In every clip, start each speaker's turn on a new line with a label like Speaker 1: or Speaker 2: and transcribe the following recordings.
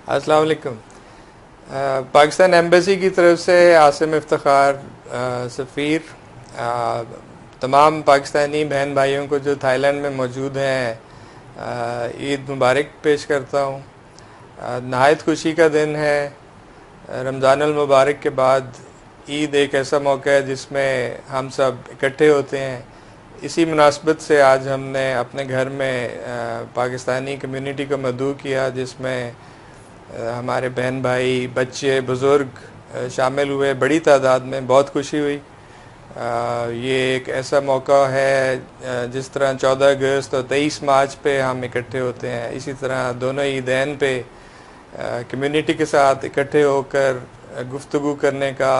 Speaker 1: अस्सलाम वालेकुम। पाकिस्तान एम्बेसी की तरफ से आसिम इफ्तिखार सफ़ीर, तमाम पाकिस्तानी बहन भाइयों को जो थाईलैंड में मौजूद हैं ईद मुबारक पेश करता हूँ। नहायत खुशी का दिन है। रमज़ानुल मुबारक के बाद ईद एक ऐसा मौका है जिसमें हम सब इकट्ठे होते हैं। इसी मुनासबत से आज हमने अपने घर में पाकिस्तानी कम्युनिटी को मदऊ किया, जिसमें हमारे बहन भाई, बच्चे, बुज़ुर्ग शामिल हुए बड़ी तादाद में। बहुत खुशी हुई। ये एक ऐसा मौका है जिस तरह 14 अगस्त और 23 मार्च पे हम इकट्ठे होते हैं, इसी तरह दोनों ईदैन पे कम्युनिटी के साथ इकट्ठे होकर गुफ्तगू करने का,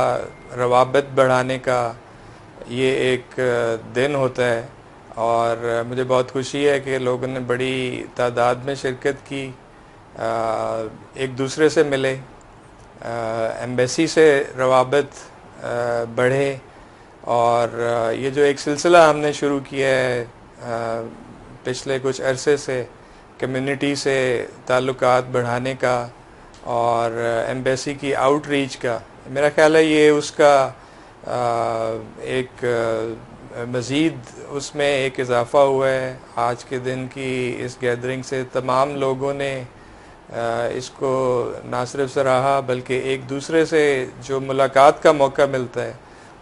Speaker 1: रवाबत बढ़ाने का ये एक दिन होता है। और मुझे बहुत खुशी है कि लोगों ने बड़ी तादाद में शिरकत की, एक दूसरे से मिले, एम्बेसी से रवाबत बढ़े। और ये जो एक सिलसिला हमने शुरू किया है पिछले कुछ अरसे से, कम्युनिटी से ताल्लुकात बढ़ाने का और एम्बेसी की आउटरीच का, मेरा ख्याल है ये उसका एक मज़ीद उसमें एक इजाफ़ा हुआ है। आज के दिन की इस गैदरिंग से तमाम लोगों ने इसको ना सिर्फ सराहा, बल्कि एक दूसरे से जो मुलाकात का मौका मिलता है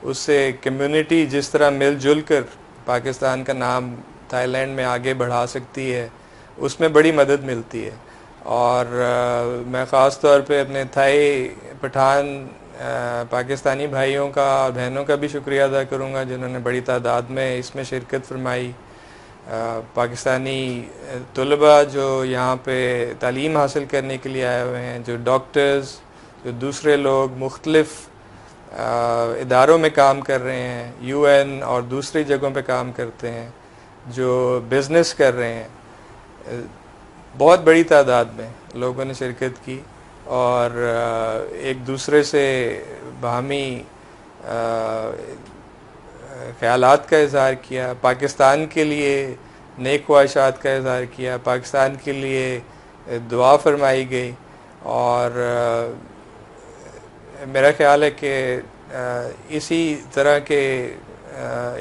Speaker 1: उससे कम्युनिटी जिस तरह मिलजुल कर पाकिस्तान का नाम थाईलैंड में आगे बढ़ा सकती है, उसमें बड़ी मदद मिलती है। और मैं ख़ास तौर पे अपने थाई पठान पाकिस्तानी भाइयों का और बहनों का भी शुक्रिया अदा करूँगा जिन्होंने बड़ी तादाद में इसमें शिरकत फरमाई। पाकिस्तानी तलबा जो यहाँ पे तालीम हासिल करने के लिए आए हुए हैं, जो डॉक्टर्स, जो दूसरे लोग मुख्तलिफ़ इदारों में काम कर रहे हैं, UN और दूसरी जगहों पे काम करते हैं, जो बिज़नेस कर रहे हैं, बहुत बड़ी तादाद में लोगों ने शिरकत की और एक दूसरे से बाहमी ख़यालात का इज़हार किया, पाकिस्तान के लिए नेक ख्वाहिशात का इज़हार किया, पाकिस्तान के लिए दुआ फरमाई गई। और मेरा ख़्याल है कि इसी तरह के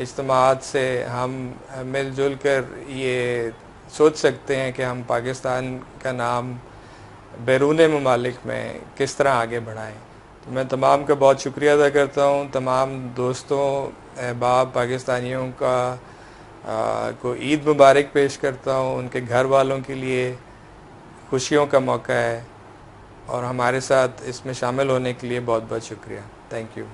Speaker 1: इज्तिमात से हम मिलजुल कर ये सोच सकते हैं कि हम पाकिस्तान का नाम बैरून ममालिक में किस तरह आगे बढ़ाएं। तो मैं तमाम का बहुत शुक्रिया अदा करता हूँ। तमाम दोस्तों, अहबाब पाकिस्तानियों का को ईद मुबारक पेश करता हूँ। उनके घर वालों के लिए खुशियों का मौका है और हमारे साथ इसमें शामिल होने के लिए बहुत बहुत शुक्रिया। Thank you.